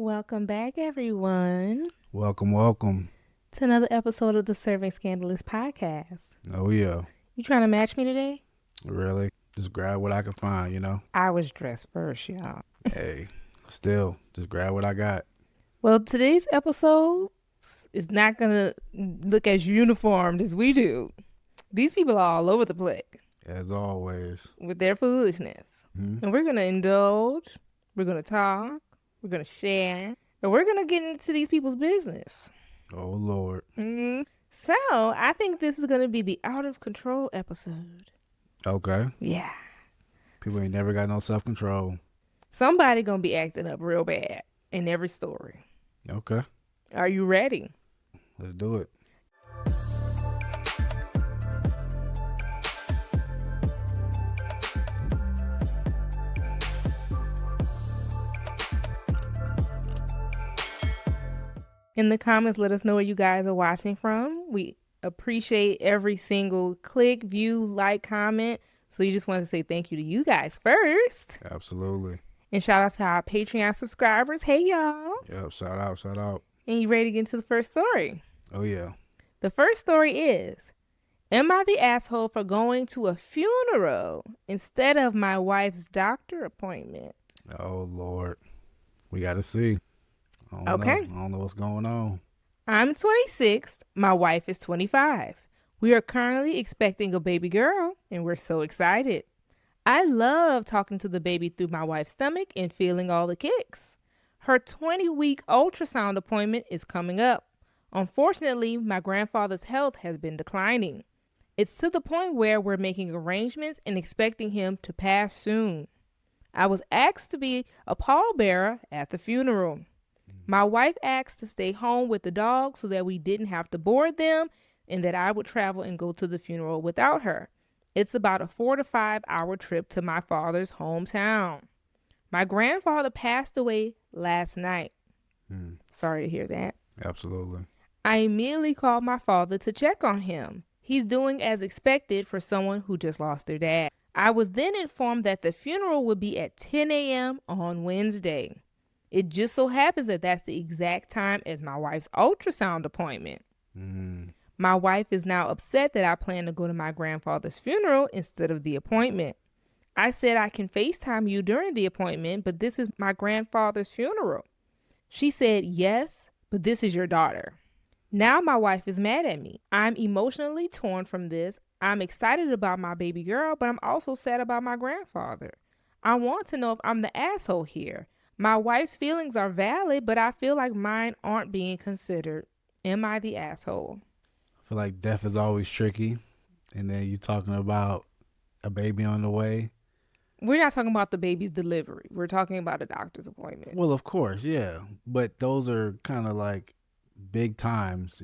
Welcome back, everyone, Welcome. to another episode of the Serving Scandalous podcast. Oh, yeah. You trying to match me today? Really? Just grab what I can find. I was dressed first, y'all. Hey, still, just grab what I got. Well, today's episode is not going to look as uniformed as we do. These people are all over the place As always. with their foolishness. And we're going to indulge, we're going to talk, we're going to share, and we're going to get into these people's business. Oh, Lord. So, I think this is going to be the out of control episode. Okay. Yeah. People ain't never got no self-control. Somebody going to be acting up real bad in every story. Okay. Are you ready? Let's do it. In the comments, let us know where you guys are watching from. We appreciate every single click, view, like, comment. So you just want to say thank you to you guys first. Absolutely. And shout out to our Patreon subscribers. Hey, y'all. Yep. Shout out. And you ready to get into the first story? Oh, yeah. The first story is, am I the asshole for going to a funeral instead of my wife's doctor appointment? Oh, Lord. We got to see. I don't Okay. know. I don't know what's going on. I'm 26. My wife is 25. We are currently expecting a baby girl, and we're so excited. I love talking to the baby through my wife's stomach and feeling all the kicks. Her 20-week ultrasound appointment is coming up. Unfortunately, my grandfather's health has been declining. It's to the point where we're making arrangements and expecting him to pass soon. I was asked to be a pallbearer at the funeral. My wife asked to stay home with the dog so that we didn't have to board them and that I would travel and go to the funeral without her. It's about a 4 to 5 hour trip to my father's hometown. My grandfather passed away last night. Sorry to hear that. Absolutely. I immediately called my father to check on him. He's doing as expected for someone who just lost their dad. I was then informed that the funeral would be at 10 a.m. on Wednesday. It just so happens that that's the exact time as my wife's ultrasound appointment. My wife is now upset that I plan to go to my grandfather's funeral instead of the appointment. I said I can FaceTime you during the appointment, but this is my grandfather's funeral. She said, yes, but this is your daughter. Now my wife is mad at me. I'm emotionally torn from this. I'm excited about my baby girl, but I'm also sad about my grandfather. I want to know if I'm the asshole here. My wife's feelings are valid, but I feel like mine aren't being considered. Am I the asshole? I feel like death is always tricky. And then you talking about a baby on the way. We're not talking about the baby's delivery. We're talking about a doctor's appointment. Well, of course, yeah. But those are kind of like big times,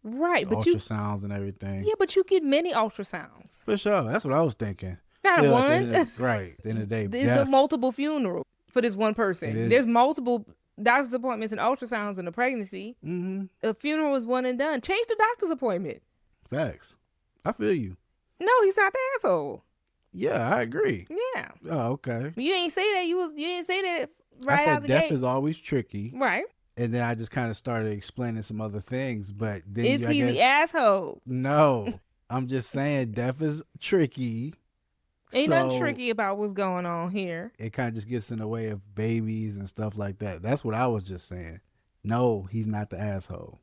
Right, but you ultrasounds and everything. Yeah, but you get many ultrasounds. For sure. That's what I was thinking. Not Still, one. Right. At the end of the day, There's death. the multiple funerals for this one person. There's multiple doctor's appointments and ultrasounds in a pregnancy. A funeral is one and done. Change the doctor's appointment. Facts. I feel you. No, he's not the asshole. Yeah, I agree. Yeah. Oh, okay. You ain't say that. You didn't say that right I said out the death gate. is always tricky. Right. And then I just kind of started explaining some other things. But then Is he the asshole? No. I'm just saying death is tricky. Ain't nothing tricky about what's going on here. It kind of just gets in the way of babies and stuff like that. That's what I was just saying. No, he's not the asshole.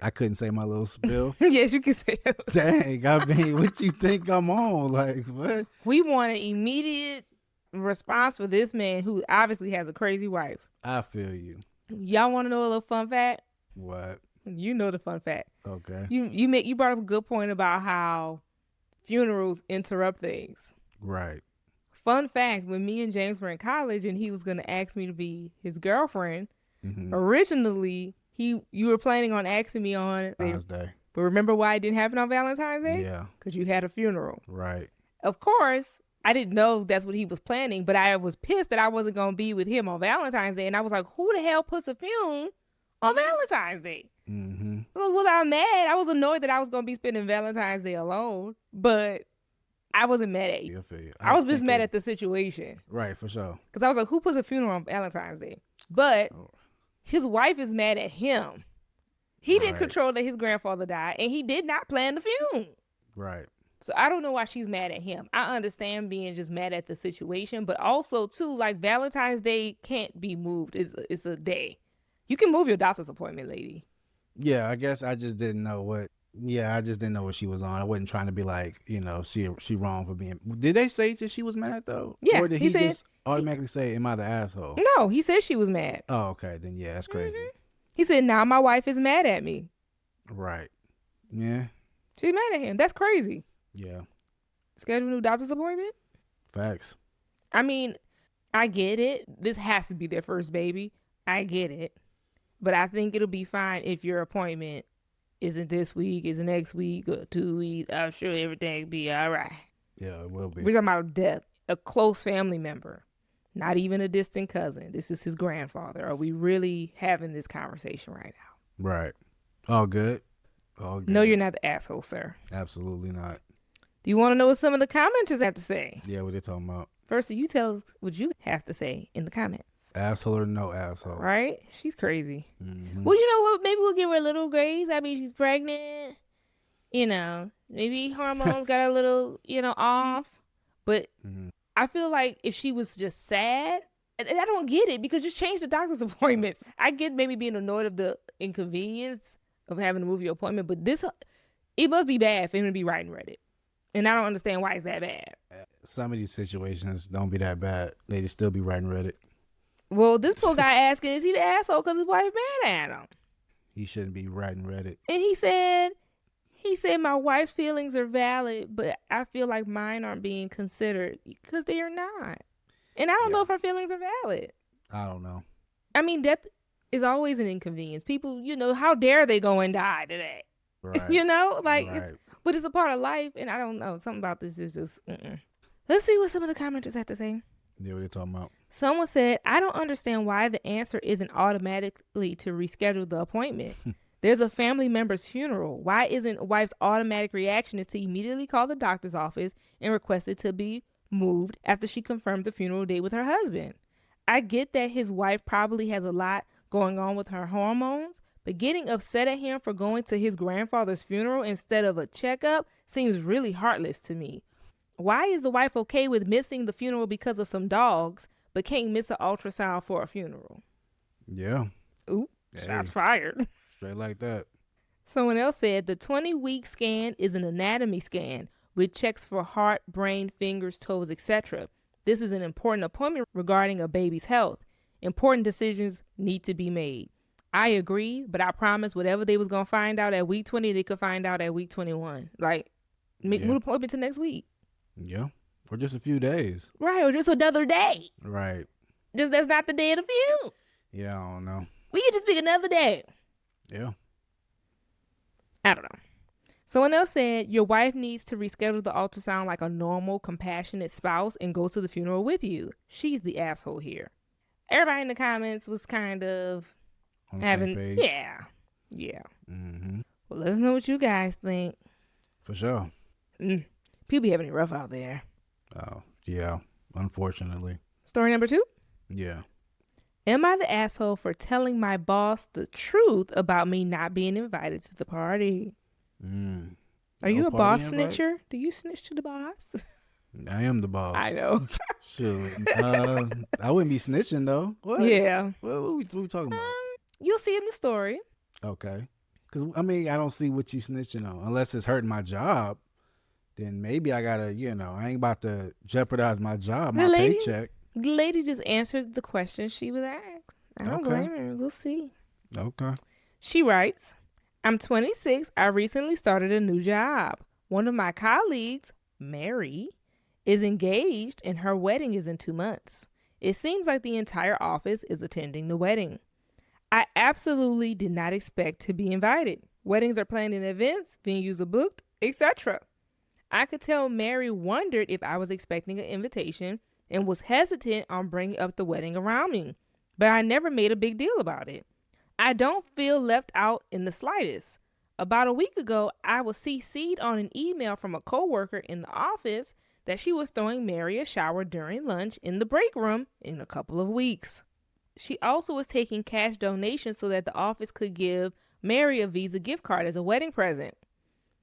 I couldn't say my little spill. Yes, you can say it. Dang, I mean, what you think I'm on? Like, what? We want an immediate response for this man who obviously has a crazy wife. I feel you. Y'all want to know a little fun fact? What? You know the fun fact. Okay. You brought up a good point about how funerals interrupt things. Right. Fun fact, when me and James were in college and he was going to ask me to be his girlfriend, originally you were planning on asking me on Valentine's Day. But remember why it didn't happen on Valentine's Day? Yeah. Because you had a funeral. Right. Of course, I didn't know that's what he was planning, but I was pissed that I wasn't going to be with him on Valentine's Day. And I was like, who the hell puts a funeral on Valentine's Day? So was I mad? I was annoyed that I was going to be spending Valentine's Day alone, but I wasn't mad at you. I was just mad at the situation. Right, for sure. Because I was like, who puts a funeral on Valentine's Day? But his wife is mad at him. He didn't Right. control that his grandfather died, and he did not plan the funeral. Right. So I don't know why she's mad at him. I understand being just mad at the situation, but also too, like Valentine's Day can't be moved. It's a day. You can move your doctor's appointment, lady. Yeah, I guess I just didn't know what. Yeah, I just didn't know what she was on. I wasn't trying to be like, she wrong for being. Did they say that she was mad though? Yeah, Or did he he said- just automatically say, "Am I the asshole"? No, he said she was mad. Oh, okay. Then yeah, that's crazy. He said, now my wife is mad at me. Right. Yeah. She's mad at him. That's crazy. Yeah. Schedule a new doctor's appointment? Facts. I mean, I get it. This has to be their first baby. I get it. But I think it'll be fine if your appointment isn't this week, isn't next week, or 2 weeks. I'm sure everything will be all right. Yeah, it will be. We're talking about death. A close family member. Not even a distant cousin. This is his grandfather. Are we really having this conversation right now? Right. All good. All good. No, you're not the asshole, sir. Absolutely not. Do you want to know what some of the commenters have to say? Yeah, what they talking about? First, you tell us what you have to say in the comments. Asshole or no asshole? Right? She's crazy. Mm-hmm. Well, you know what? Maybe we'll give her a little grace. I mean, she's pregnant. Maybe hormones got a little, off. But I feel like if she was just sad, and I don't get it because just change the doctor's appointments. I get maybe being annoyed of the inconvenience of having to move your appointment, but it must be bad for him to be writing Reddit. And I don't understand why it's that bad. Some of these situations don't be that bad. They just still be writing Reddit. Well, this poor guy asking, is he the asshole because his wife mad at him? He shouldn't be writing Reddit. And he said, my wife's feelings are valid, but I feel like mine aren't being considered because they are not. And I don't know if her feelings are valid. I don't know. I mean, death is always an inconvenience. People, how dare they go and die today? Right. But it's a part of life, and I don't know. Something about this is just, Let's see what some of the commenters have to say. Yeah, what they talking about? Someone said, I don't understand why the answer isn't automatically to reschedule the appointment. There's a family member's funeral. Why isn't wife's automatic reaction is to immediately call the doctor's office and request it to be moved after she confirmed the funeral date with her husband? I get that his wife probably has a lot going on with her hormones, but getting upset at him for going to his grandfather's funeral instead of a checkup seems really heartless to me. Why is the wife okay with missing the funeral because of some dogs, but can't miss an ultrasound for a funeral? Yeah. Ooh, shots fired. Straight like that. Someone else said the 20-week scan is an anatomy scan, which checks for heart, brain, fingers, toes, etc. This is an important appointment regarding a baby's health. Important decisions need to be made. I agree, but I promise whatever they was going to find out at week 20, they could find out at week 21. Like, move the appointment to next week. Yeah. Or just a few days. Right, or just another day. Right. Just that's not the day of the funeral. Yeah, I don't know. We could just pick another day. Yeah. I don't know. Someone else said, your wife needs to reschedule the ultrasound like a normal, compassionate spouse and go to the funeral with you. She's the asshole here. Everybody in the comments was kind of On the same page. Yeah. Mm-hmm. Well, let us know what you guys think. For sure. People be having it rough out there. Oh, yeah. Unfortunately. Story number 2. Yeah. Am I the asshole for telling my boss the truth about me not being invited to the party? Are you a boss snitcher? Do you snitch to the boss? I am the boss. I know. Shoot. I wouldn't be snitching though. What? Yeah. What we talking about? You'll see in the story. Okay. Because, I don't see what you snitching on. Unless it's hurting my job, then maybe I got to, I ain't about to jeopardize my job, my paycheck. The lady just answered the question she was asked. I don't blame her. We'll see. Okay. She writes, I'm 26. I recently started a new job. One of my colleagues, Mary, is engaged and her wedding is in 2 months. It seems like the entire office is attending the wedding. I absolutely did not expect to be invited. Weddings are planned in advance, venues are booked, etc. I could tell Mary wondered if I was expecting an invitation and was hesitant on bringing up the wedding around me, but I never made a big deal about it. I don't feel left out in the slightest. About a week ago, I was CC'd on an email from a coworker in the office that she was throwing Mary a shower during lunch in the break room in a couple of weeks. She also was taking cash donations so that the office could give Mary a Visa gift card as a wedding present.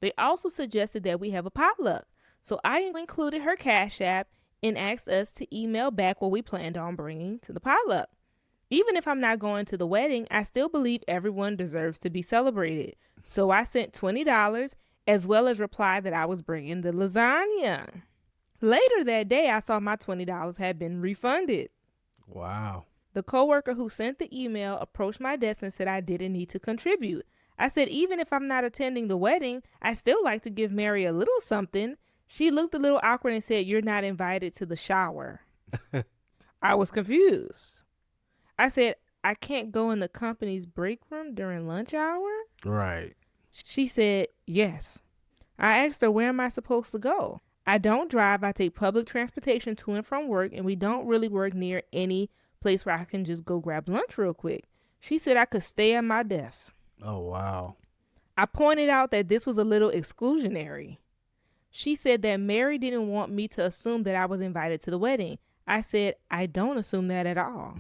They also suggested that we have a potluck, so I included her Cash App and asked us to email back what we planned on bringing to the potluck. Even if I'm not going to the wedding, I still believe everyone deserves to be celebrated. So I sent $20 as well as replied that I was bringing the lasagna. Later that day, I saw my $20 had been refunded. Wow. The coworker who sent the email approached my desk and said I didn't need to contribute. I said, even if I'm not attending the wedding, I still like to give Mary a little something. She looked a little awkward and said, you're not invited to the shower. I was confused. I said, I can't go in the company's break room during lunch hour? Right. She said, yes. I asked her, where am I supposed to go? I don't drive. I take public transportation to and from work, and we don't really work near any place where I can just go grab lunch real quick. She said I could stay at my desk. Oh, wow. I pointed out that this was a little exclusionary. She said that Mary didn't want me to assume that I was invited to the wedding. I said, I don't assume that at all.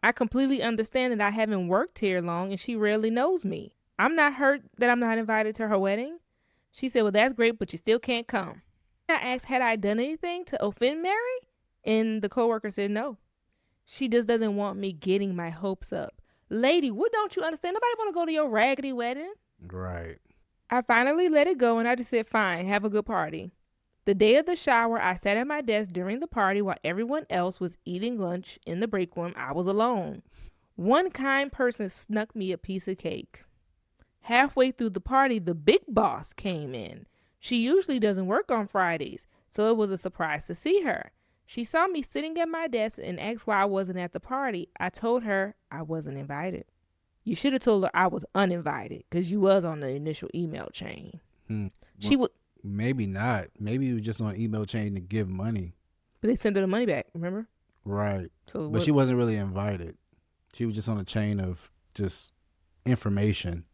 I completely understand that I haven't worked here long and she rarely knows me. I'm not hurt that I'm not invited to her wedding. She said, well, that's great, but you still can't come. I asked, had I done anything to offend Mary? And the coworker said, no. She just doesn't want me getting my hopes up. Lady, what don't you understand? Nobody want to go to your raggedy wedding. Right. I finally let it go and I just said, fine, have a good party. The day of the shower, I sat at my desk during the party while everyone else was eating lunch in the break room. I was alone. One kind person snuck me a piece of cake. Halfway through the party, the big boss came in. She usually doesn't work on Fridays, so it was a surprise to see her. She saw me sitting at my desk and asked why I wasn't at the party. I told her I wasn't invited. You should have told her I was uninvited because you was on the initial email chain. She would. Maybe not. Maybe you were just on an email chain to give money. But they sent her the money back, remember? Right. So but she wasn't really invited. She was just on a chain of just information.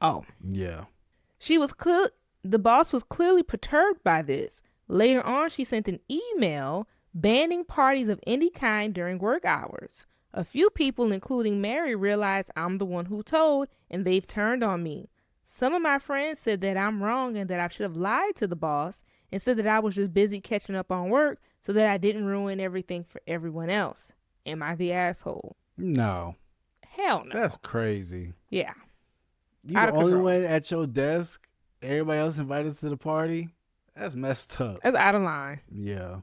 Oh. Yeah. The boss was clearly perturbed by this. Later on, she sent an email banning parties of any kind during work hours. A few people, including Mary, realized I'm the one who told, and they've turned on me. Some of my friends said that I'm wrong and that I should have lied to the boss and said that I was just busy catching up on work so that I didn't ruin everything for everyone else. Am I the asshole? No. Hell no. That's crazy. Yeah. You the only one at your desk? Everybody else invited to the party? That's messed up. That's out of line. Yeah.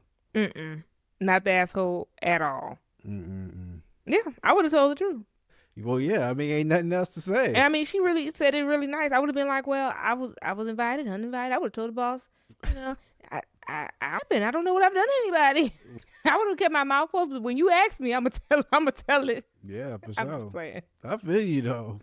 Not the asshole at all. Yeah, I would have told the truth. Well, yeah, I mean, ain't nothing else to say. And I mean, she really said it really nice. I would have been like, well, I was invited, uninvited. I would have told the boss, you know, I don't know what I've done to anybody. I would have kept my mouth closed, but when you ask me, I'm gonna tell it. Yeah, for I'm sure. just playing. I feel you though.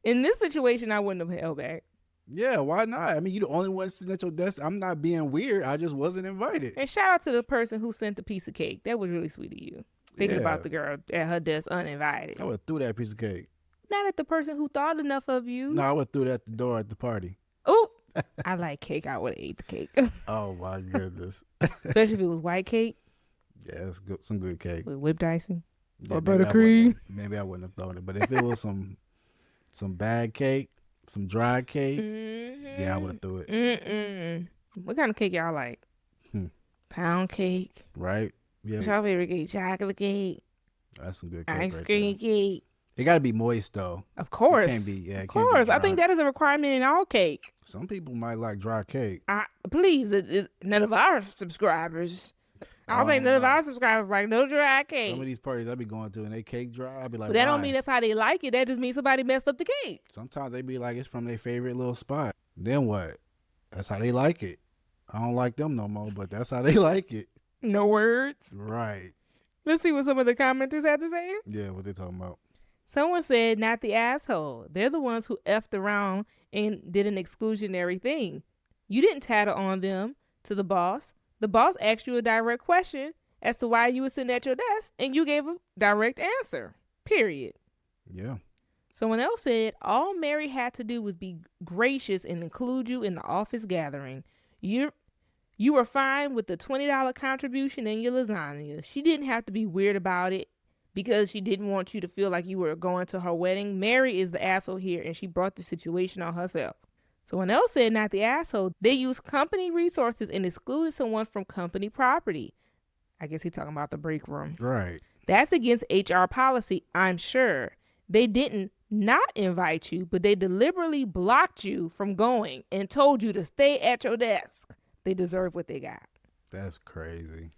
In this situation, I wouldn't have held back. Yeah, why not? I mean, you the only one sitting at your desk. I'm not being weird. I just wasn't invited. And shout out to the person who sent the piece of cake. That was really sweet of you. Thinking about the girl at her desk uninvited. I would have threw that piece of cake. Not at the person who thought enough of you. No, I would have threw that at the door at the party. Oh, I like cake. I would have ate the cake. Oh my goodness. Especially if it was white cake. Yeah, it's good, some good cake. With whipped icing. Yeah, or buttercream. Maybe I wouldn't have thrown it. But if it was some bad cake, some dry cake, yeah, I would have threw it. What kind of cake y'all like? Pound cake. Right? Yeah. What's your favorite cake? Chocolate cake. That's some good cake. Ice cream cake. It got to be moist though. Of course. It can't be. Yeah, of course. I think that is a requirement in all cake. Some people might like dry cake. Please, none of our subscribers. I don't think none of our subscribers like no dry cake. Some of these parties I be going to and they cake dry, I be like, but that don't mean that's how they like it. That just means somebody messed up the cake. Sometimes they be like, it's from their favorite little spot. Then what? That's how they like it. I don't like them no more, but that's how they like it. No words. Right. Let's see what some of the commenters had to say. Yeah, what they talking about. Someone said, not the asshole. They're the ones who effed around and did an exclusionary thing. You didn't tattle on them to the boss. The boss asked you a direct question as to why you were sitting at your desk, and you gave a direct answer. Period. Yeah. Someone else said, all Mary had to do was be gracious and include you in the office gathering. You were fine with the $20 contribution and your lasagna. She didn't have to be weird about it because she didn't want you to feel like you were going to her wedding. Mary is the asshole here, and she brought the situation on herself. Someone else said, not the asshole. They used company resources and excluded someone from company property. I guess he's talking about the break room. Right. That's against HR policy, I'm sure. They didn't not invite you, but they deliberately blocked you from going and told you to stay at your desk. They deserve what they got. That's crazy.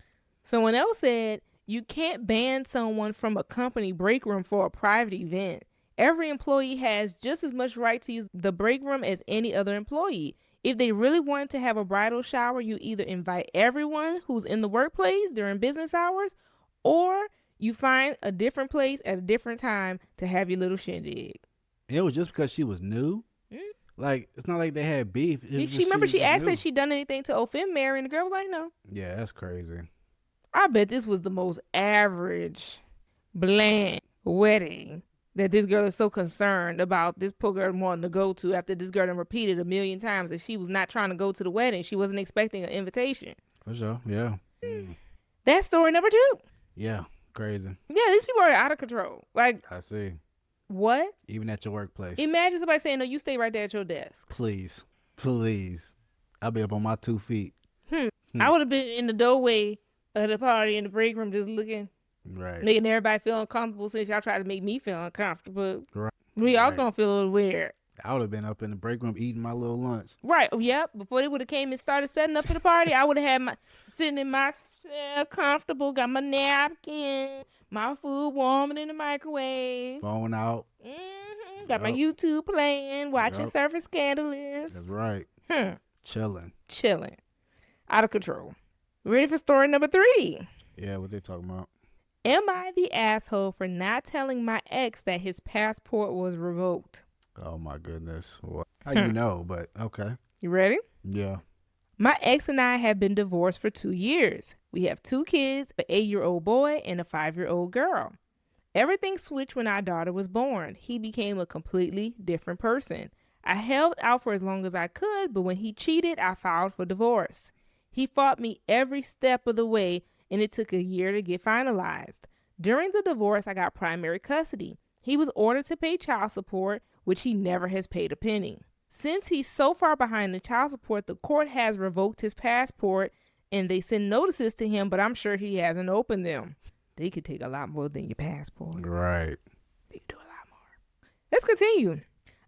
Someone else said, you can't ban someone from a company break room for a private event. Every employee has just as much right to use the break room as any other employee. If they really want to have a bridal shower, you either invite everyone who's in the workplace during business hours, or you find a different place at a different time to have your little shindig. It was just because she was new? Like, it's not like they had beef. She asked if she'd done anything to offend Mary, and the girl was like, no. Yeah, that's crazy. I bet this was the most average, bland wedding that this girl is so concerned about this poor girl wanting to go to after this girl done repeated 1,000,000 times that she was not trying to go to the wedding. She wasn't expecting an invitation. For sure, yeah. That's story number 2. Yeah, crazy. Yeah, these people are out of control. Like, I see. What? Even at your workplace. Imagine somebody saying, no, you stay right there at your desk. Please. I'll be up on my 2 feet. I would have been in the doorway of the party in the break room just looking. Right. Making everybody feel uncomfortable since y'all tried to make me feel uncomfortable. Right. We all gonna feel a little weird. I would have been up in the break room eating my little lunch. Right. Yep. Before they would have came and started setting up for the party, I would have had my sitting in my comfortable, got my napkin, my food warming in the microwave. Phone out. Got my YouTube playing, watching Serving Scandalous. That's right. Chilling. Out of control. Ready for story number 3? Yeah, what they talking about? Am I the asshole for not telling my ex that his passport was revoked? Oh my goodness. What? How you know, but okay. You ready? Yeah. My ex and I have been divorced for 2 years. We have 2 kids, an 8-year-old boy and a 5-year-old girl. Everything switched when our daughter was born. He became a completely different person. I held out for as long as I could, but when he cheated, I filed for divorce. He fought me every step of the way, and it took a year to get finalized. During the divorce, I got primary custody. He was ordered to pay child support, which he never has paid a penny. Since he's so far behind the child support, the court has revoked his passport, and they send notices to him, but I'm sure he hasn't opened them. They could take a lot more than your passport. Right. They could do a lot more. Let's continue.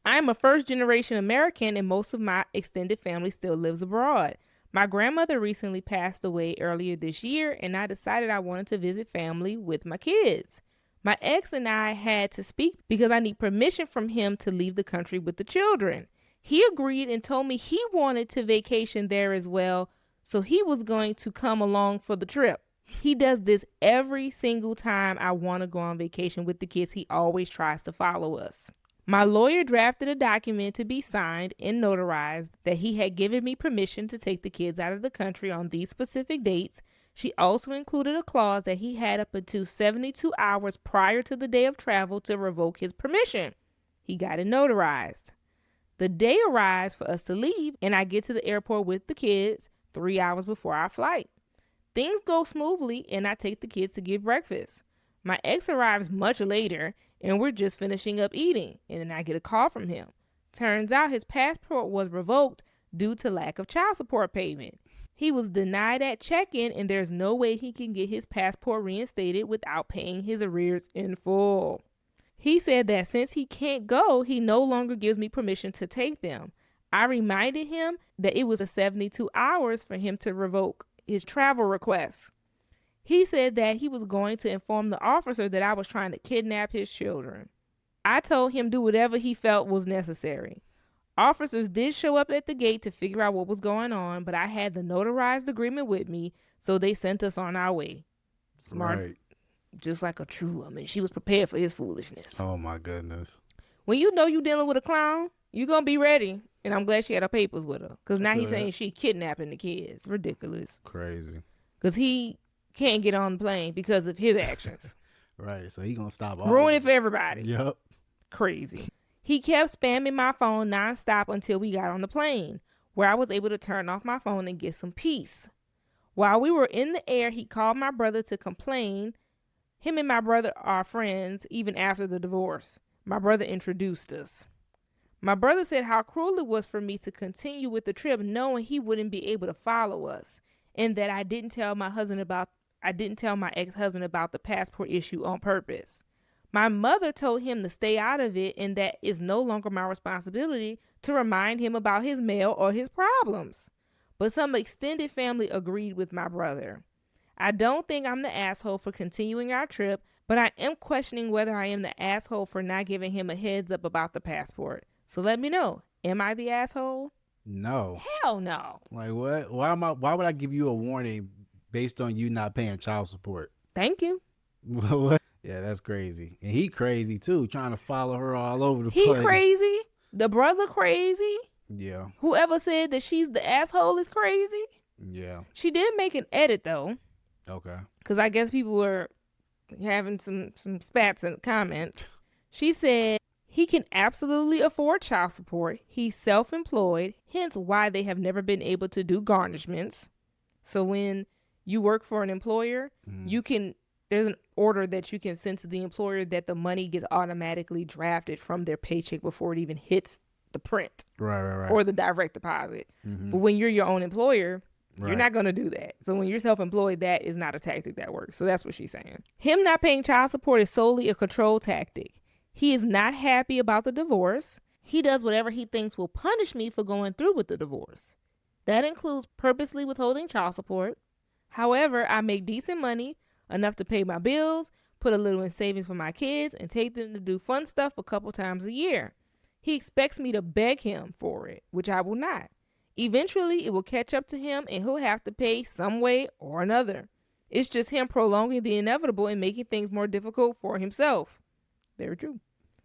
I am a first-generation American, and most of my extended family still lives abroad. My grandmother recently passed away earlier this year, and I decided I wanted to visit family with my kids. My ex and I had to speak because I need permission from him to leave the country with the children. He agreed and told me he wanted to vacation there as well, so he was going to come along for the trip. He does this every single time I want to go on vacation with the kids. He always tries to follow us. My lawyer drafted a document to be signed and notarized that he had given me permission to take the kids out of the country on these specific dates. She also included a clause that he had up until 72 hours prior to the day of travel to revoke his permission. He got it notarized. The day arrives for us to leave, and I get to the airport with the kids 3 hours before our flight. Things go smoothly, and I take the kids to get breakfast. My ex arrives much later, and we're just finishing up eating, and then I get a call from him. Turns out his passport was revoked due to lack of child support payment. He was denied at check-in, and there's no way he can get his passport reinstated without paying his arrears in full. He said that since he can't go, he no longer gives me permission to take them. I reminded him that it was 72 hours for him to revoke his travel request. He said that he was going to inform the officer that I was trying to kidnap his children. I told him do whatever he felt was necessary. Officers did show up at the gate to figure out what was going on, but I had the notarized agreement with me, so they sent us on our way. Smart. Right. Just like a true woman. She was prepared for his foolishness. Oh, my goodness. When you know you're dealing with a clown, you're going to be ready. And I'm glad she had her papers with her. Because now he's saying she kidnapping the kids. Ridiculous. Crazy. Because he can't get on the plane because of his actions. Right. So he going to stop all Ruin it for everybody. Yep. Crazy. He kept spamming my phone nonstop until we got on the plane, where I was able to turn off my phone and get some peace. While we were in the air, he called my brother to complain. Him and my brother are friends even after the divorce. My brother introduced us. My brother said how cruel it was for me to continue with the trip knowing he wouldn't be able to follow us, and that I didn't tell my ex-husband about the passport issue on purpose. My mother told him to stay out of it and that it's no longer my responsibility to remind him about his mail or his problems. But some extended family agreed with my brother. I don't think I'm the asshole for continuing our trip, but I am questioning whether I am the asshole for not giving him a heads up about the passport. So let me know. Am I the asshole? No. Hell no. Like what? Why would I give you a warning based on you not paying child support? Thank you. What? Yeah, that's crazy. And he crazy too, trying to follow her all over the place. He crazy. The brother crazy. Yeah. Whoever said that she's the asshole is crazy. Yeah. She did make an edit though. Okay. Because I guess people were having some spats in the comments. She said, he can absolutely afford child support. He's self-employed, hence why they have never been able to do garnishments. So when you work for an employer, there's an order that you can send to the employer that the money gets automatically drafted from their paycheck before it even hits the print. Right. Or the direct deposit. But when you're your own employer, you're not going to do that. So when you're self-employed, that is not a tactic that works. So that's what she's saying. Him not paying child support is solely a control tactic. He is not happy about the divorce. He does whatever he thinks will punish me for going through with the divorce. That includes purposely withholding child support. However, I make decent money, enough to pay my bills, put a little in savings for my kids, and take them to do fun stuff a couple times a year. He expects me to beg him for it, which I will not. Eventually, it will catch up to him and he'll have to pay some way or another. It's just him prolonging the inevitable and making things more difficult for himself. Very true.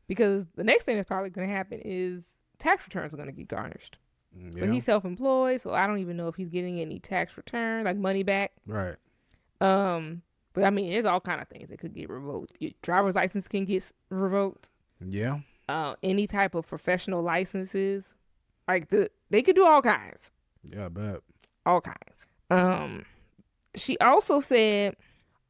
Because the next thing that's probably going to happen is tax returns are going to get garnished. Yeah. But he's self-employed, so I don't even know if he's getting any tax return, like money back. Right. But I mean, there's all kind of things that could get revoked. Your driver's license can get revoked. Yeah. Any type of professional licenses, like they could do all kinds. Yeah, I bet. All kinds. She also said,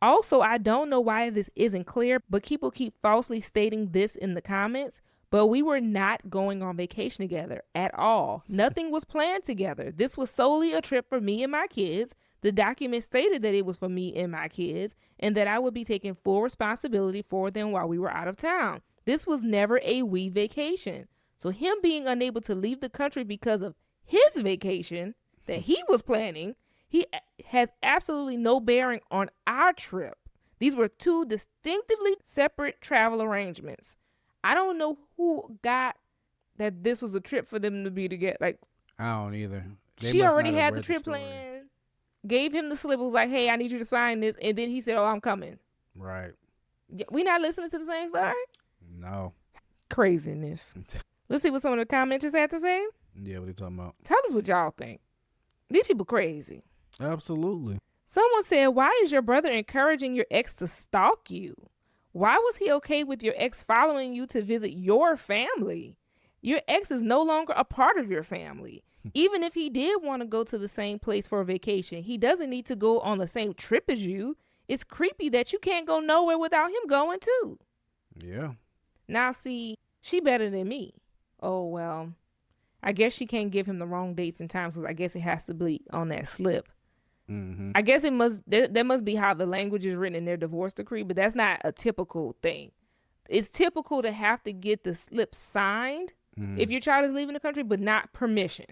I don't know why this isn't clear, but people keep falsely stating this in the comments, but we were not going on vacation together at all. Nothing was planned together. This was solely a trip for me and my kids. The document stated that it was for me and my kids and that I would be taking full responsibility for them while we were out of town. This was never a we vacation. So him being unable to leave the country because of his vacation that he was planning, he has absolutely no bearing on our trip. These were two distinctively separate travel arrangements. I don't know who got that this was a trip for them to be together. Like, I don't either. She already had the trip planned, gave him the slip, was like, hey, I need you to sign this. And then he said, oh, I'm coming. Right. We not listening to the same story? No. Craziness. Let's see what some of the commenters had to say. Yeah, what they talking about? Tell us what y'all think. These people crazy. Absolutely. Someone said, why is your brother encouraging your ex to stalk you? Why was he okay with your ex following you to visit your family? Your ex is no longer a part of your family. Even if he did want to go to the same place for a vacation, he doesn't need to go on the same trip as you. It's creepy that you can't go nowhere without him going too. Yeah. Now see, she better than me. Oh, well, I guess she can't give him the wrong dates and times because I guess it has to be on that slip. Mm-hmm. I guess that must be how the language is written in their divorce decree, but that's not a typical thing. It's typical to have to get the slip signed if your child is leaving the country, but not permission.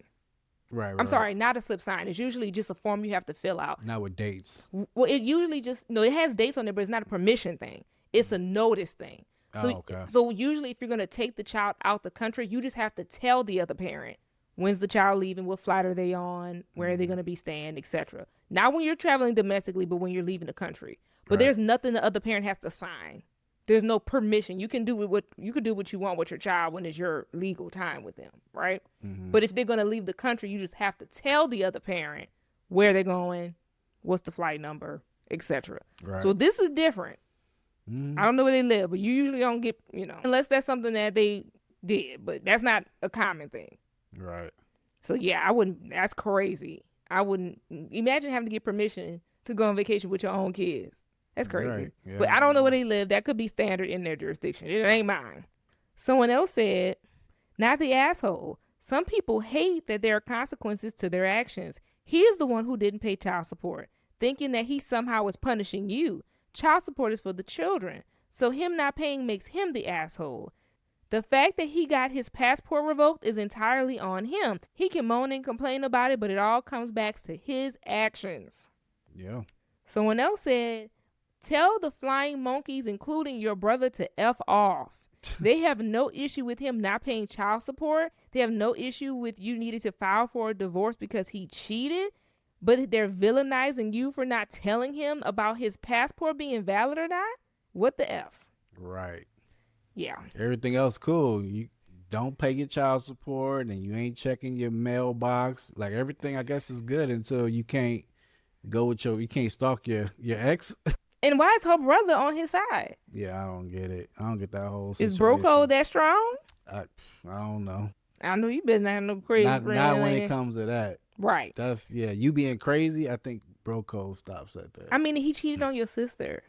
Right. I'm sorry, not a slip signed. It's usually just a form you have to fill out. Not with dates. Well, it usually it has dates on there, but it's not a permission thing. It's a notice thing. So, okay. So usually if you're going to take the child out the country, you just have to tell the other parent, when's the child leaving, what flight are they on, where are they going to be staying, etc. Not when you're traveling domestically, but when you're leaving the country. But there's nothing the other parent has to sign. There's no permission. You can do what you want with your child when it's your legal time with them, right? Mm-hmm. But if they're going to leave the country, you just have to tell the other parent where they're going, what's the flight number, etc. Right. So this is different. I don't know where they live, but you usually don't get, unless that's something that they did, but that's not a common thing. Right. So yeah, that's crazy. I wouldn't imagine having to get permission to go on vacation with your own kids. That's crazy. Right. Yeah. But I don't know where they live. That could be standard in their jurisdiction. It ain't mine. Someone else said, not the asshole. Some people hate that there are consequences to their actions. He is the one who didn't pay child support, thinking that he somehow was punishing you. Child support is for the children, so him not paying makes him the asshole. The fact that he got his passport revoked is entirely on him. He can moan and complain about it, but it all comes back to his actions. Yeah. Someone else said, tell the flying monkeys, including your brother, to F off. They have no issue with him not paying child support. They have no issue with you needing to file for a divorce because he cheated. But they're villainizing you for not telling him about his passport being valid or not? What the F? Right. Yeah. Everything else cool. You don't pay your child support and you ain't checking your mailbox. Like everything I guess is good until you can't you can't stalk your ex. And why is her brother on his side? Yeah, I don't get it. I don't get that whole situation. Is bro code that strong? I don't know. I know you better not have no crazy Not friend. when it comes to that. Right. That's you being crazy. I think bro code stops at that. I mean, he cheated on your sister.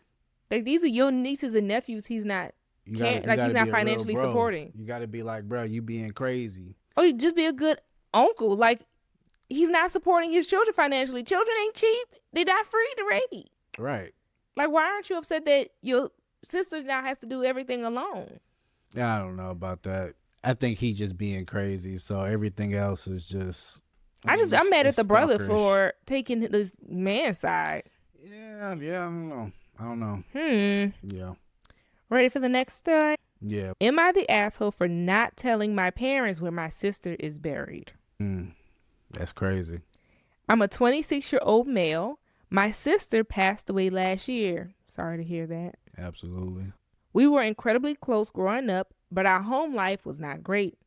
Like these are your nieces and nephews. He's not he's not financially supporting. You got to be like, bro, you being crazy. Oh, you just be a good uncle. Like he's not supporting his children financially. Children ain't cheap. They not free to raise. Right. Like, why aren't you upset that your sister now has to do everything alone? Yeah, I don't know about that. I think he just being crazy. So everything else is just. I'm mad at the brother for taking this man's side. Yeah, I don't know. Yeah. Ready for the next story? Yeah. Am I the asshole for not telling my parents where my sister is buried? That's crazy. I'm a 26-year-old male. My sister passed away last year. Sorry to hear that. Absolutely. We were incredibly close growing up, but our home life was not great.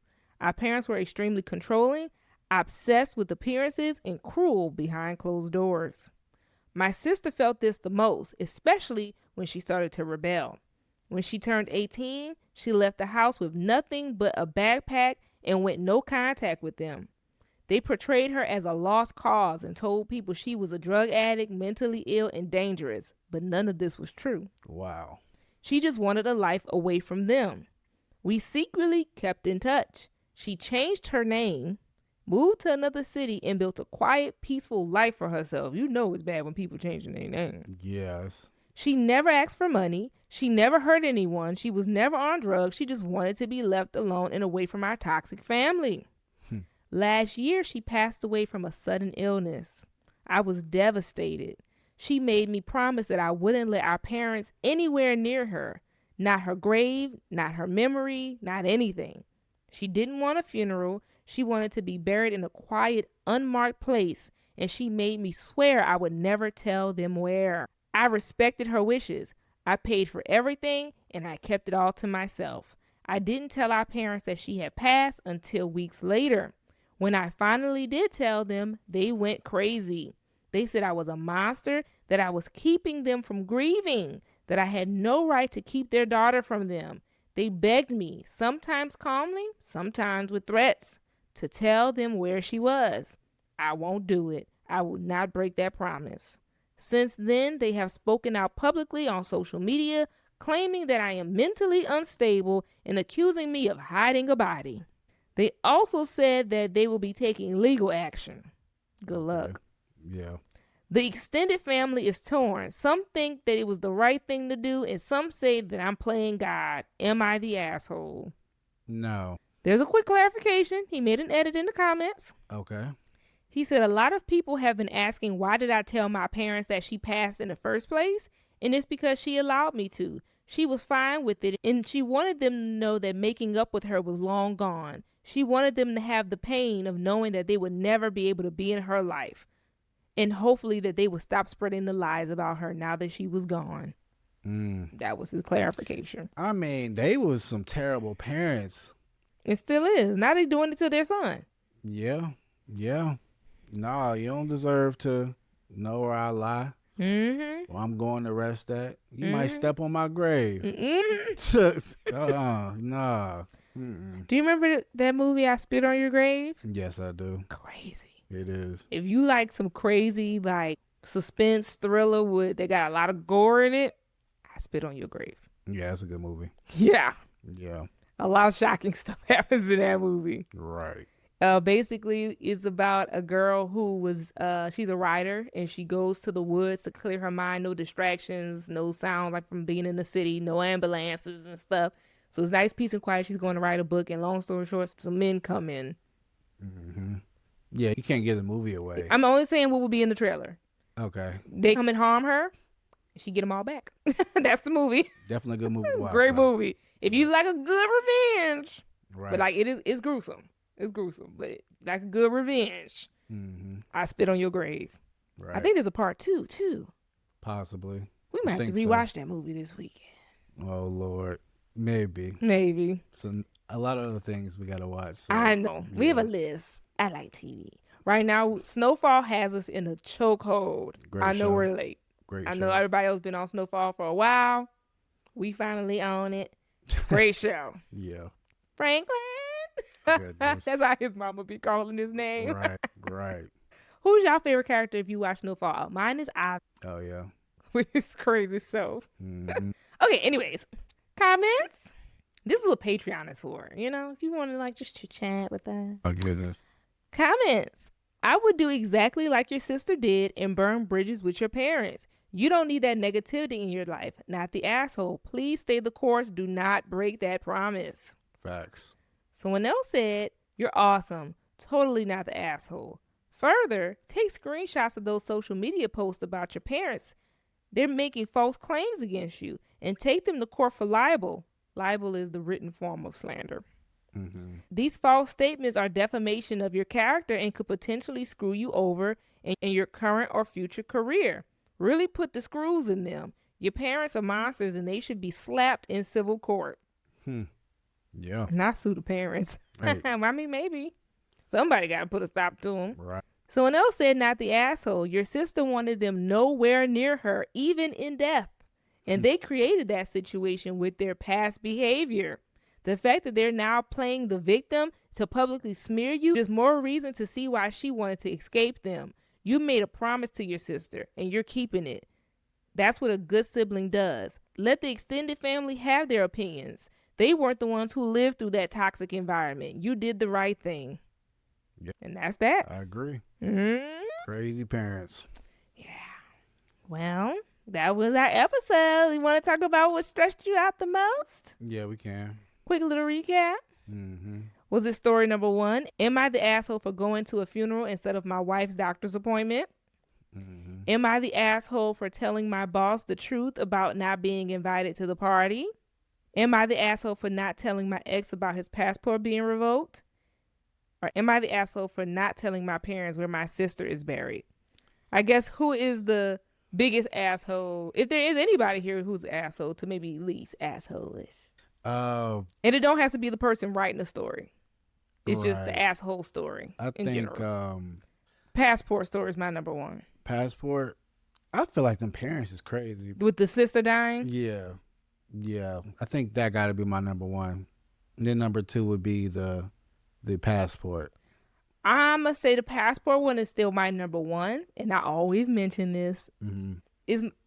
Our parents were extremely controlling, obsessed with appearances, and cruel behind closed doors. My sister felt this the most, especially when she started to rebel. When she turned 18, she left the house with nothing but a backpack and went no contact with them. They portrayed her as a lost cause and told people she was a drug addict, mentally ill, and dangerous, but none of this was true. Wow. She just wanted a life away from them. We secretly kept in touch. She changed her name, moved to another city, and built a quiet, peaceful life for herself. You know it's bad when people change their name. Yes. She never asked for money. She never hurt anyone. She was never on drugs. She just wanted to be left alone and away from our toxic family. Last year, she passed away from a sudden illness. I was devastated. She made me promise that I wouldn't let our parents anywhere near her. Not her grave, not her memory, not anything. She didn't want a funeral. She wanted to be buried in a quiet, unmarked place, and she made me swear I would never tell them where. I respected her wishes. I paid for everything, and I kept it all to myself. I didn't tell our parents that she had passed until weeks later. When I finally did tell them, they went crazy. They said I was a monster, that I was keeping them from grieving, that I had no right to keep their daughter from them. They begged me, sometimes calmly, sometimes with threats, to tell them where she was. I won't do it. I will not break that promise. Since then, they have spoken out publicly on social media, claiming that I am mentally unstable and accusing me of hiding a body. They also said that they will be taking legal action. Good luck. Yeah. The extended family is torn. Some think that it was the right thing to do, and some say that I'm playing God. Am I the asshole? No. There's a quick clarification. He made an edit in the comments. Okay. He said, a lot of people have been asking, why did I tell my parents that she passed in the first place? And it's because she allowed me to. She was fine with it, and she wanted them to know that making up with her was long gone. She wanted them to have the pain of knowing that they would never be able to be in her life. And hopefully that they would stop spreading the lies about her now that she was gone. That was his clarification. I mean, they was some terrible parents. It still is. Now they're doing it to their son. Yeah. Yeah. No, you don't deserve to know where I lie. Mm-hmm. Well, I'm going to rest that. You might step on my grave. Nah. Do you remember that movie, I Spit on Your Grave? Yes, I do. Crazy. It is. If you like some crazy, like suspense thriller with they got a lot of gore in it, I Spit on Your Grave. Yeah, that's a good movie. Yeah. Yeah. A lot of shocking stuff happens in that movie. Right. Basically, it's about a girl who she's a writer and she goes to the woods to clear her mind. No distractions, no sound like from being in the city, no ambulances and stuff. So it's nice, peace, and quiet. She's going to write a book, and long story short, some men come in. Mm-hmm. Yeah, you can't give the movie away. I'm only saying what will be in the trailer. Okay. They come and harm her. She get them all back. That's the movie. Definitely a good movie to watch. Great movie. If you like a good revenge, Right. but like it's gruesome. It's gruesome, but like a good revenge. Mm-hmm. I Spit on Your Grave. Right. I think there's a part 2 too. Possibly. We might have to rewatch that movie this weekend. Oh Lord, maybe. Maybe. So a lot of other things we gotta watch. So, I know. We have a list. I like TV. Right now, Snowfall has us in a chokehold. I know we're late. Great I show. know everybody else been on Snowfall for a while. We finally own it. Great show. Yeah. Franklin. Goodness. That's how his mama be calling his name. Right. Right. Who's your favorite character if you watch Snowfall? Mine is Ivy. Oh yeah. Which is crazy so. Mm-hmm. Okay, anyways. Comments? This is what Patreon is for. You know, if you want to like just chit chat with us. Oh goodness. Comments. I would do exactly like your sister did and burn bridges with your parents. You don't need that negativity in your life. Not the asshole. Please stay the course. Do not break that promise. Facts. Someone else said, you're awesome. Totally not the asshole. Further, take screenshots of those social media posts about your parents. They're making false claims against you and take them to court for libel. Libel is the written form of slander. Mm-hmm. These false statements are defamation of your character and could potentially screw you over in your current or future career. Really put the screws in them. Your parents are monsters and they should be slapped in civil court. Yeah. Not sue the parents. Right. I mean, maybe. Somebody got to put a stop to them. Right. Someone else said, not the asshole. Your sister wanted them nowhere near her, even in death. And they created that situation with their past behavior. The fact that they're now playing the victim to publicly smear you is more reason to see why she wanted to escape them. You made a promise to your sister, and you're keeping it. That's what a good sibling does. Let the extended family have their opinions. They weren't the ones who lived through that toxic environment. You did the right thing. Yep. And that's that. I agree. Mm-hmm. Crazy parents. Yeah. Well, that was our episode. You want to talk about what stressed you out the most? Yeah, we can. Quick little recap. Mm-hmm. Was it story number 1? Am I the asshole for going to a funeral instead of my wife's doctor's appointment? Mm-hmm. Am I the asshole for telling my boss the truth about not being invited to the party? Am I the asshole for not telling my ex about his passport being revoked? Or am I the asshole for not telling my parents where my sister is buried? I guess who is the biggest asshole? If there is anybody here who's an asshole, to maybe least asshole-ish. And it don't have to be the person writing the story. It's just the asshole story. I think general. Passport story is my number 1. Passport. I feel like them parents is crazy. With the sister dying? Yeah. Yeah. I think that gotta be my number 1. And then number 2 would be the passport. I'm going to say the passport one is still my number 1. And I always mention this. Mm-hmm.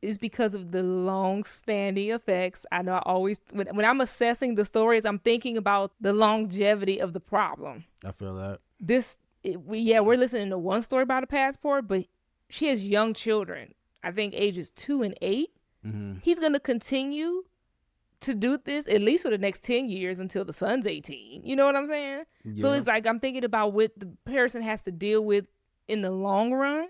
Is because of the long-standing effects. I know I always, when I'm assessing the stories, I'm thinking about the longevity of the problem. I feel that. We're listening to one story about a passport, but she has young children. I think ages 2 and 8. Mm-hmm. He's going to continue to do this at least for the next 10 years until the son's 18. You know what I'm saying? Yeah. So it's like I'm thinking about what the person has to deal with in the long run.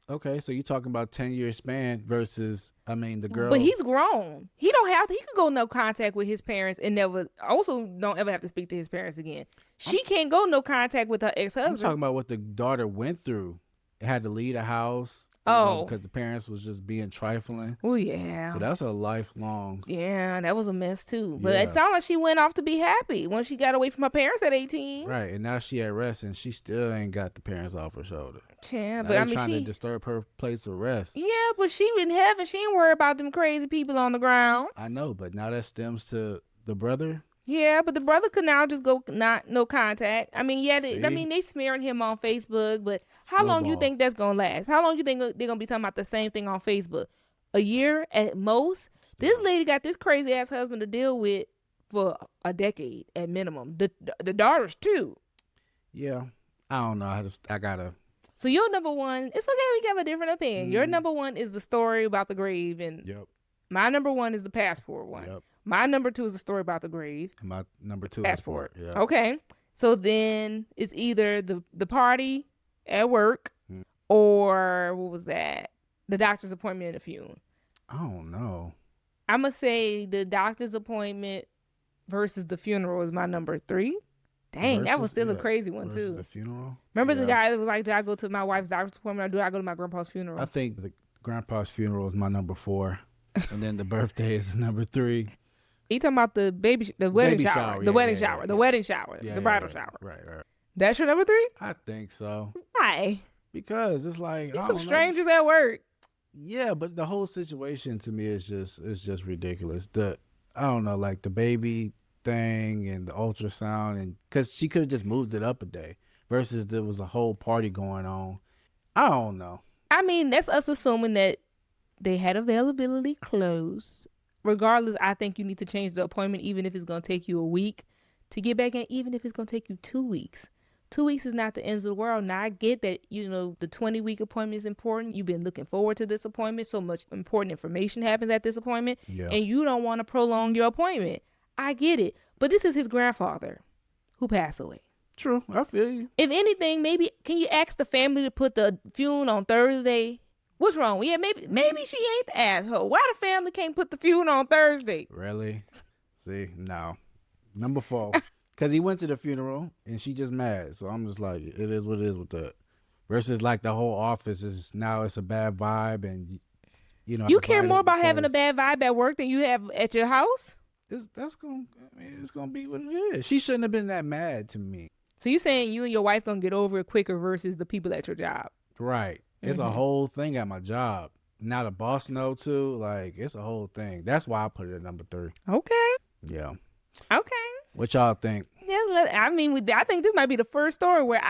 Okay, so you're talking about 10-year span versus, the girl. But he's grown. He don't have to. He could go no contact with his parents and never. Also, don't ever have to speak to his parents again. She can't go no contact with her ex-husband. I'm talking about what the daughter went through. Had to leave the house. Because the parents was just being trifling. Oh yeah. So that's a lifelong. Yeah, that was a mess too. But Yeah. it sounded like she went off to be happy when she got away from her parents at 18. Right, and now she at rest, and she still ain't got the parents off her shoulder. Yeah, Now but they trying to she. disturb her place of rest. Yeah, but she in heaven. She ain't worried about them crazy people on the ground. I know, but now that stems to the brother. Yeah, but the brother could now just go no contact. I mean, yeah, See? they smearing him on Facebook, but how long do you Snowball. think that's gonna last? How long do you think they're gonna be talking about the same thing on Facebook? A year at most. This Still. lady got this crazy ass husband to deal with for a decade at minimum. The daughters too. Yeah. I don't know. I gotta. So your number one, it's okay. We can have a different opinion. Your number one is the story about the grave, and Yep. my number one is the passport one. Yep. My number two is the story about the grave. And my number 2 Passport. is yeah. Okay. So then it's either the party at work Mm. or what was that? The doctor's appointment and the funeral. I don't know. I'm going to say the doctor's appointment versus the funeral is my number 3. Dang, that was still a crazy one versus too. The funeral. Remember Yeah. the guy that was like, "Do I go to my wife's doctor's appointment or do I go to my grandpa's funeral?" I think the grandpa's funeral is my number 4, and then the birthday is number 3. You talking about the wedding shower, the wedding shower, the bridal shower. Right. That's your number 3? I think so Why? because it's like You I some don't know, strangers at work. yeah, but the whole situation to me is just ridiculous. I don't know, like the baby thing and the ultrasound, and because she could have just moved it up a day versus there was a whole party going on. I don't know. I mean, that's us assuming that they had availability close. Regardless, I think you need to change the appointment, even if it's going to take you a week to get back in, even if it's going to take you 2 weeks. 2 weeks is not the end of the world. Now, I get that, the 20-week appointment is important. You've been looking forward to this appointment. So much important information happens at this appointment. Yeah. And you don't want to prolong your appointment. I get it. But this is his grandfather who passed away. True. I feel you. If anything, maybe can you ask the family to put the funeral on Thursday? What's wrong? Yeah, maybe she ain't the asshole. Why the family can't put the funeral on Thursday? Really? See, no. Number 4. Because he went to the funeral and she just mad. So I'm just like, it is what it is with that. Versus like the whole office is now it's a bad vibe, and you care more about having a bad vibe at work than you have at your house. It's gonna be what it is. She shouldn't have been that mad to me. So you saying you and your wife gonna get over it quicker versus the people at your job? Right. It's a whole thing at my job. Now the boss know too. Like it's a whole thing. That's why I put it at number 3. Okay. Yeah. Okay. What y'all think? Yeah. I mean, I think this might be the first story where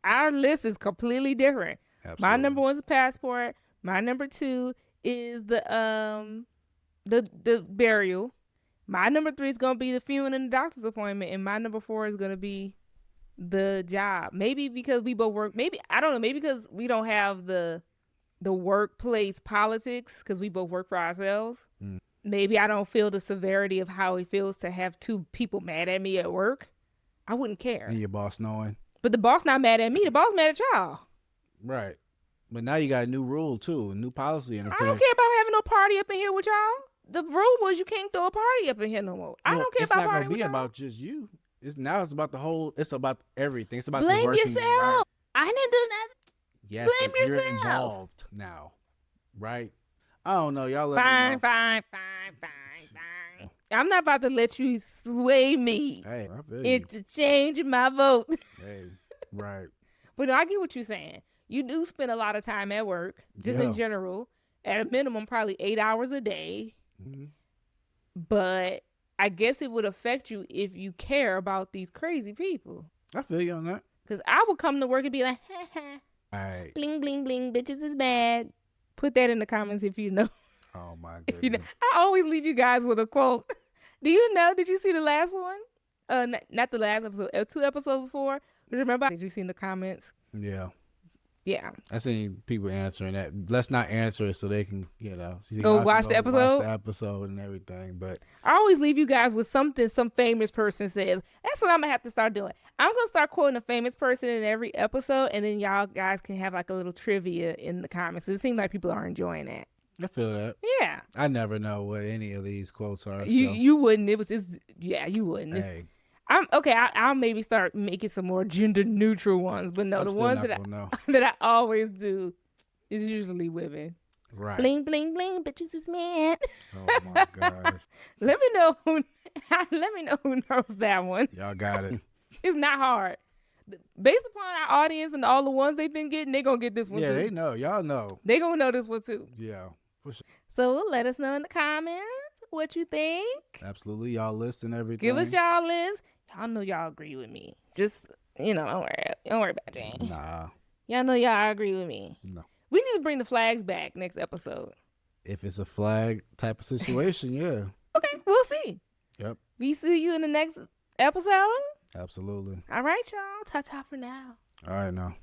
our list is completely different. Absolutely. My number 1 is a passport. My number 2 is the burial. My number 3 is gonna be the funeral and the doctor's appointment, and my number 4 is gonna be the job. Maybe because we both work. Maybe I don't know. Maybe because we don't have the workplace politics because we both work for ourselves. Maybe I don't feel the severity of how it feels to have 2 people mad at me at work. I wouldn't care. And your boss knowing. But the boss not mad at me. The boss mad at y'all. Right. But now you got a new rule too, a new policy in effect. I don't care about having no party up in here with y'all. The rule was you can't throw a party up in here no more. I don't care about party with y'all. It's not gonna be about just you. It's about the whole. It's about everything. It's about blame the working yourself. environment. I didn't do nothing. Yes, blame but you're yourself. involved now, right? I don't know. Y'all let me know. Fine. I'm not about to let you sway me Hey, I feel you. into changing my vote. Hey, right. But no, I get what you're saying. You do spend a lot of time at work, just in general, at a minimum, probably 8 hours a day. Mm-hmm. But I guess it would affect you if you care about these crazy people. I feel you on that. Because I would come to work and be like, ha ha, Right. bling, bling, bling, bitches is bad. Put that in the comments if you know. Oh my goodness. If you know. I always leave you guys with a quote. Do you know? Did you see the last one? Not the last episode. 2 episodes before. Remember? Did you see in the comments? Yeah. Yeah. I seen people answering that. Let's not answer it so they can, Go watch the episode? Watch the episode and everything. But I always leave you guys with something some famous person says. That's what I'm going to have to start doing. I'm going to start quoting a famous person in every episode, and then y'all guys can have like a little trivia in the comments. It seems like people are enjoying that. I feel that. Yeah. I never know what any of these quotes are. You wouldn't. You wouldn't. Hey. I'm okay. I'll maybe start making some more gender neutral ones, but no, I'm the still ones not that gonna know. that I always do is usually women. Right. Bling bling bling, bitches is man. Oh my gosh. Let me know who knows that one. Y'all got it. It's not hard. Based upon our audience and all the ones they've been getting, they gonna get this one too. Yeah, they know. Y'all know. They gonna know this one too. Yeah. For sure. So let us know in the comments what you think. Absolutely. Y'all list and everything. Give us y'all list. Y'all know y'all agree with me. Just, don't worry about that. Nah. Y'all know y'all agree with me. No. We need to bring the flags back next episode. If it's a flag type of situation, yeah. Okay, we'll see. Yep. We see you in the next episode. Absolutely. All right, y'all. Ta-ta for now. All right, now.